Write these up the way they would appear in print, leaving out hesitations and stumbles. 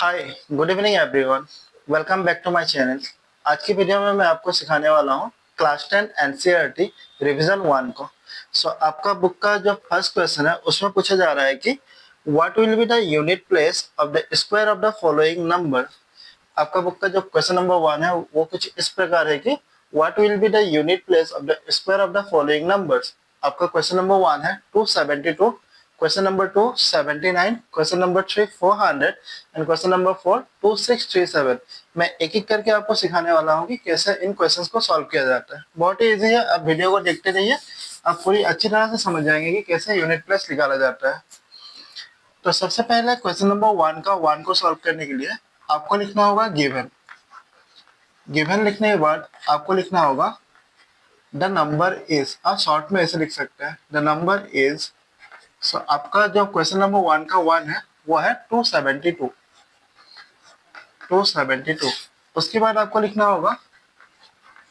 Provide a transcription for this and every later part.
Hi, good evening everyone. Welcome back to my channel. आज की video में मैं आपको सिखाने वाला हूँ क्लास 10 एनसीईआरटी रिवीजन 1 को। आपका बुक का जो फर्स्ट क्वेश्चन है उसमें पूछा जा रहा है कि what will be the unit place of the square of the following number. आपका बुक का जो क्वेश्चन नंबर 1 है वो कुछ इस प्रकार है कि what will be the unit place of the square of the following numbers. आपका क्वेश्चन नंबर 1 है 272, question number 2 79, question number 3 400 and question number 4 2637। मैं एक एक करके आपको सिखाने वाला हूँ कि कैसे इन क्वेश्चंस को सॉल्व किया जाता है। बहुत ही इजी है, आप वीडियो को देखते रहिए, आप पूरी अच्छी तरह से समझ जाएंगे कि कैसे यूनिट प्लेस निकाला जाता है। तो सबसे पहले क्वेश्चन नंबर 1 का 1 को सॉल्व करने के लिए आपको लिखना होगा गिवन। गिवन लिखने के बाद आपको लिखना होगा द नंबर इज। आप शॉर्ट में ऐसे लिख सकते हैं, द नंबर इज। आपका जो क्वेश्चन नंबर 1 का 1 है वो है 272। 272। उसके बाद आपको लिखना होगा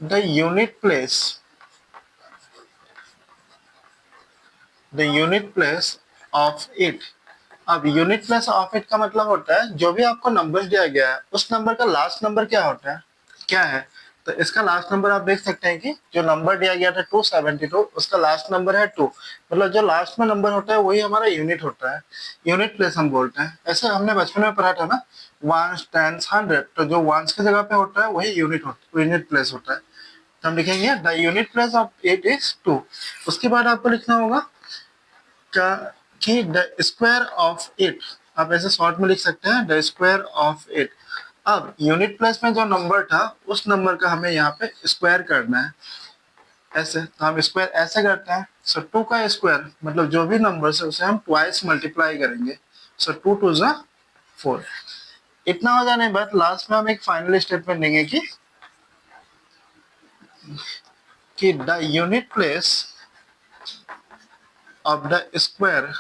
the unit place. The unit place of it. अब यूनिट प्लेस ऑफ इट का मतलब होता है जो भी आपको नंबर दिया गया है उस नंबर का लास्ट नंबर क्या होता है, क्या है। तो इसका लास्ट नंबर आप देख सकते हैं कि जो नंबर दिया गया था 272 उसका लास्ट नंबर है 2। मतलब जो लास्ट में नंबर होता है वही हमारा यूनिट होता है, यूनिट प्लेस हम बोलते हैं। ऐसे हमने बचपन में पढ़ा था ना, वंस टेंस 100, तो जो वंस की जगह पे होता है वही यूनिट प्लेस होता है। तो हम लिखेंगे the unit place of it is 2। उसके बाद आपको लिखना होगा का कि द स्क्वायर ऑफ इट। आप ऐसे शॉर्ट में लिख सकते हैं द स्क्वायर ऑफ इट। अब यूनिट प्लेस में जो नंबर था उस नंबर का हमें यहाँ पे स्क्वायर करना है। ऐसे तो हम स्क्वायर ऐसे करते हैं। सो 2 का स्क्वायर मतलब जो भी नंबर है उसे हम ट्वाइस मल्टीप्लाई करेंगे। सो 2 2 जा 4। इतना हो जाने के बाद लास्ट में हम एक फाइनल स्टेटमेंट देंगे कि the unit place of the square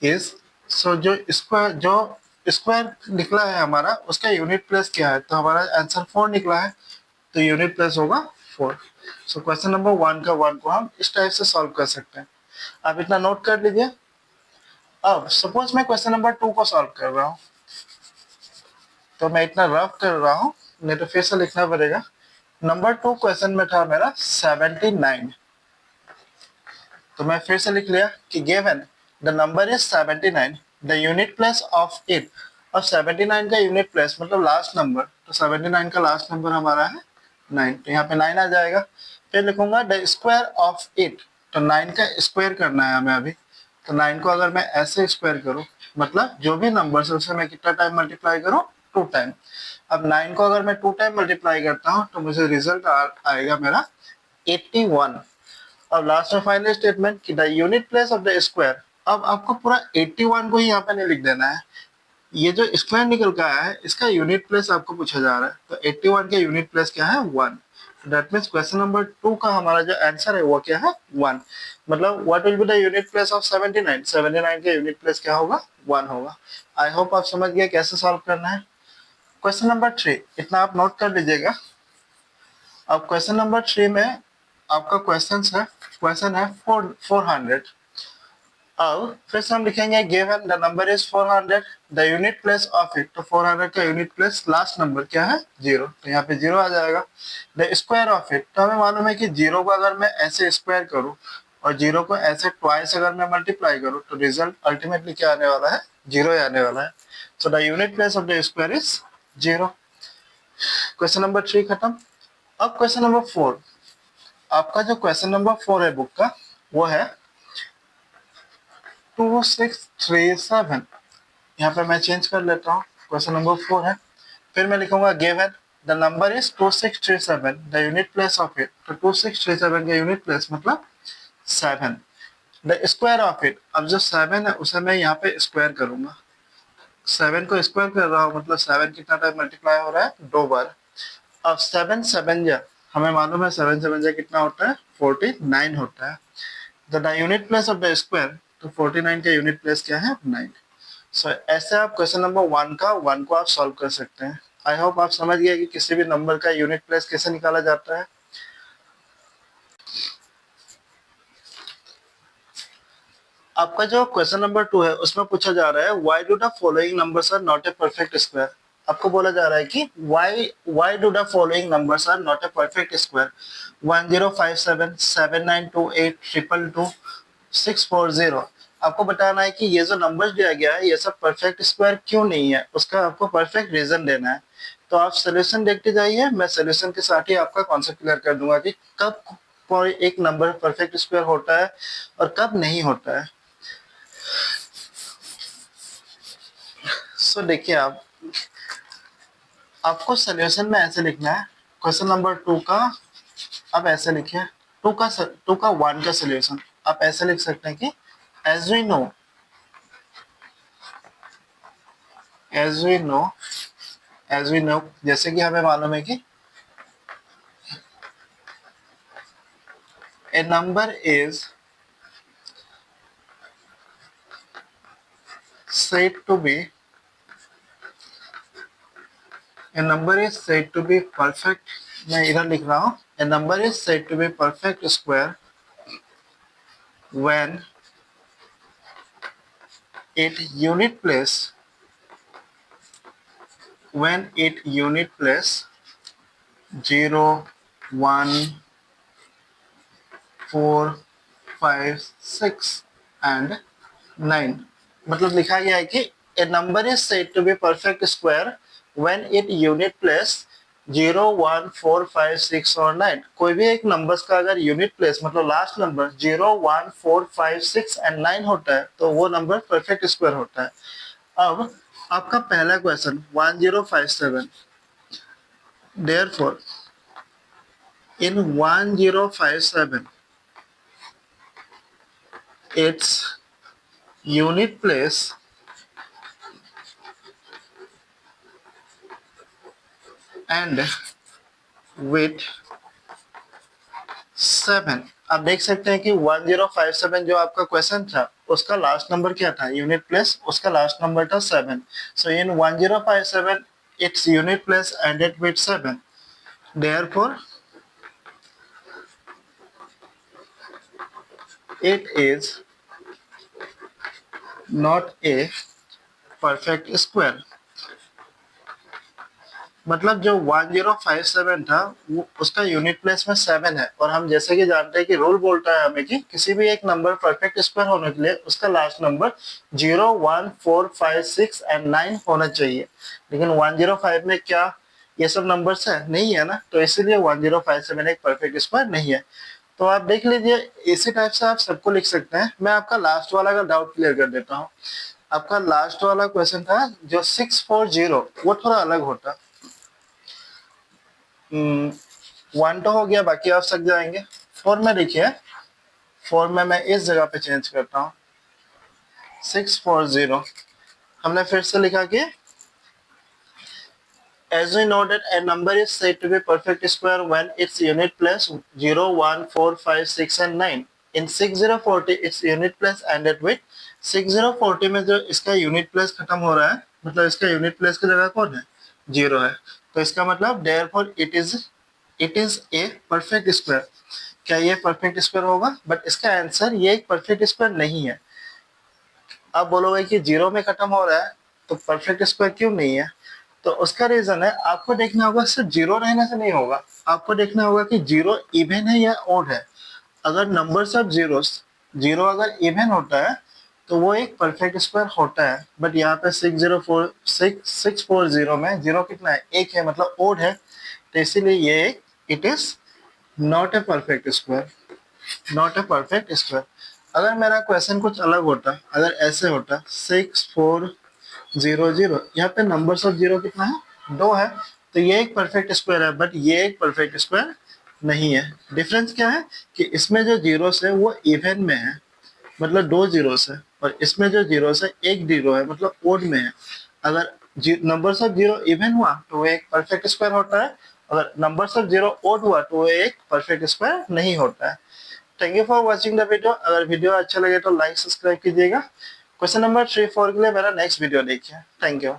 is. So जो स्क्वायर निकला है हमारा उसका यूनिट प्लेस क्या है, तो हमारा आंसर 4 निकला है, तो यूनिट प्लेस होगा 4। सो क्वेश्चन नंबर 1 का 1 को हम इस टाइप से सॉल्व कर सकते हैं। आप इतना नोट कर लीजिए। अब सपोज मैं क्वेश्चन नंबर 2 को सॉल्व कर रहा हूँ, तो मैं इतना रफ कर रहा हूँ, नहीं तो फिर से लिखना पड़ेगा। नंबर 2 क्वेश्चन में था मेरा 79, तो मैं फिर से लिख लिया कि given the number is 79, the unit place of it. अब 79 का यूनिट प्लेस मतलब लास्ट नंबर, तो 79 का लास्ट नंबर हमारा है 9, तो यहाँ पे 9 आ जाएगा। फिर लिखूंगा द स्क्वायर ऑफ इट, तो 9 का स्क्वायर करना है हमें अभी। तो 9 को अगर मैं ऐसे स्क्वायर करूँ मतलब जो भी नंबर है उसे मैं कितना टाइम मल्टीप्लाई करूँ, 2 टाइम। अब 9 को अगर मैं 2 टाइम मल्टीप्लाई करता हूँ तो मुझे रिजल्ट आएगा मेरा 81। अब लास्ट में फाइनल स्टेटमेंट कि the unit place of the square. अब आपको पूरा 81 को ही यहाँ पे नहीं लिख देना है, ये जो स्क्वायर निकल के आया है इसका यूनिट प्लेस आपको पूछा जा रहा है, तो 81 का यूनिट प्लेस क्या है 1। दैट मीन्स क्वेश्चन नंबर 2 का हमारा जो आंसर है वो क्या है 1। मतलब what will be the unit place of 79। 79 का यूनिट प्लेस क्या होगा 1 होगा। आई होप आप समझ गए कैसे सॉल्व करना है। क्वेश्चन नंबर 3 इतना आप नोट कर लीजिएगा। अब क्वेश्चन नंबर 3 में आपका क्वेश्चन है 400। अब फिर से हम लिखेंगे given the number is 400, the unit place of it. तो 400 का यूनिट प्लेस लास्ट नंबर क्या है 0, तो यहाँ पे 0 आ जाएगा। द स्क्वायर ऑफ इट, तो हमें मालूम है कि 0 को अगर मैं ऐसे स्क्वायर करूँ और 0 को ऐसे ट्वाइस अगर मैं मल्टीप्लाई करूँ तो रिजल्ट अल्टीमेटली क्या आने वाला है 0 ही आने वाला है। So the unit place of the square is 0। Question number 3 खत्म। अब क्वेश्चन नंबर 4। आपका जो क्वेश्चन नंबर 4 है बुक का वो है 2637। यहाँ पे मैं चेंज कर लेता हूँ, क्वेश्चन नंबर 4 है। फिर मैं लिखूंगा given the number is 2637, the unit place of it. तो 2637 का यूनिट प्लेस मतलब 7। द स्क्वायर ऑफ इट, अब जो 7 है उसे मैं यहाँ पे स्क्वायर करूंगा। 7 को स्क्वायर कर रहा हूँ मतलब 7 कितना टाइम मल्टीप्लाई हो रहा है 2 बार। अब 7 7 जा, हमें मालूम है 7 7 जा कितना होता है 49 होता है। The unit place of the square, तो 49 का यूनिट प्लेस क्या है 9। सो ऐसे आप क्वेश्चन नंबर 1 का 1 को आप सॉल्व कर सकते हैं। आई होप आप समझ गए कि किसी भी नंबर का यूनिट प्लेस कैसे निकाला जाता है। आपका जो क्वेश्चन नंबर 2 है उसमें पूछा जा रहा है why do the following numbers are not a perfect square. आपको बोला जा रहा है कि why do the following numbers are not a perfect square. 1057 7928 222 640। आपको बताना है कि ये जो नंबर्स दिया गया है ये सब परफेक्ट स्क्वायर क्यों नहीं है, उसका आपको परफेक्ट रीजन देना है। तो आप सोल्यूशन देखते जाइए, मैं सोल्यूशन के साथ ही आपका कॉन्सेप्ट क्लियर कर दूंगा कि कब कोई एक नंबर परफेक्ट स्क्वायर होता है और कब नहीं होता है। सो देखिए, आपको सोल्यूशन में ऐसे लिखना है क्वेश्चन नंबर 2 का। आप ऐसे लिखिए 2 का 1 का सोल्यूशन आप ऐसे लिख सकते हैं कि as we know as we know as we know जैसे कि हमें मालूम है कि a number is said to be a number is said to be perfect। मैं इधर लिख रहा हूं a number is said to be perfect square when it unit place 0 1 4 5 6 and 9। मतलब लिखा गया है कि a number is said to be perfect square when it unit place 0 1 4 5 6 और 9। कोई भी एक नंबर्स का अगर यूनिट प्लेस मतलब लास्ट नंबर 0 1 4 5 6 एंड 9 होता है तो वो नंबर परफेक्ट स्क्वायर होता है। अब आपका पहला question 1057, therefore in 1057 its unit place and with 7। आप देख सकते हैं कि 1057 जो आपका क्वेश्चन था उसका लास्ट नंबर क्या था, यूनिट प्लेस, उसका लास्ट नंबर था 7। सो इन 1057 its unit place ended with 7, therefore it is not a perfect square। मतलब जो 1057 था वो उसका यूनिट प्लेस में 7 है और हम जैसे कि जानते हैं कि रूल बोलता है हमें कि किसी भी एक नंबर परफेक्ट स्क्वायर होने के लिए उसका लास्ट नंबर 0 1 4 5 6 एंड 9 होना चाहिए। लेकिन 105 में क्या ये सब नंबर्स है नहीं है ना, तो इसीलिए 1057 एक परफेक्ट स्क्वायर नहीं है। तो आप देख लीजिए इसी टाइप से आप सबको लिख सकते हैं। मैं आपका लास्ट वाला का डाउट क्लियर कर देता हूँ। आपका लास्ट वाला क्वेश्चन था जो 640 वो थोड़ा अलग होता। 1 तो हो गया, बाकी आप सक जाएंगे। 4 में देखिए, 4 में मैं इस जगह पे चेंज करता हूँ 640। हमने फिर से लिखा कि as we know that a number is said to be perfect square when its unit place 0 1 4 5 6 and 9। in 6040 its unit place ended with 6040 में जो इसका यूनिट प्लेस खत्म हो रहा है मतलब इसका यूनिट प्लेस की जगह कौन है, 0 है। तो इसका मतलब therefore it is a perfect square. क्या ये परफेक्ट स्क्वायर होगा? बट इसका आंसर ये एक परफेक्ट स्क्वायर नहीं है। आप बोलोगे कि 0 में खत्म हो रहा है तो परफेक्ट स्क्वायर क्यों नहीं है? तो उसका रीजन है आपको देखना होगा सिर्फ 0 रहने से नहीं होगा, आपको देखना होगा कि 0 इवन है या ओड है। अगर नंबर्स ऑफ जीरोस 0 अगर इवन होता है तो वो एक परफेक्ट स्क्वायर होता है। बट यहाँ पे 640 में 0 कितना है, 1 है, मतलब ओड है। तो इसीलिए ये एक it is not a perfect square, not a perfect square. अगर मेरा क्वेश्चन कुछ अलग होता, अगर ऐसे होता 6400, यहाँ पे नंबर्स ऑफ 0 कितना है, 2 है, तो ये एक परफेक्ट स्क्वायर है। बट ये एक परफेक्ट स्क्वायर नहीं है। डिफरेंस क्या है कि इसमें जो जीरोस है वो इवन में है, मतलब 2 जीरोस है, और इसमें जो जीरोस है 1 जीरो है, मतलब ओड में है। अगर नंबर्स ऑफ 0 इवन हुआ तो वो एक परफेक्ट स्क्वायर होता है, अगर नंबर्स ऑफ 0 ओड हुआ तो वो एक परफेक्ट स्क्वायर नहीं होता है। Thank you for watching the video. अगर वीडियो अच्छा लगे तो लाइक सब्सक्राइब कीजिएगा। क्वेश्चन नंबर 3 4 के लिए मेरा नेक्स्ट वीडियो देखिए। Thank you.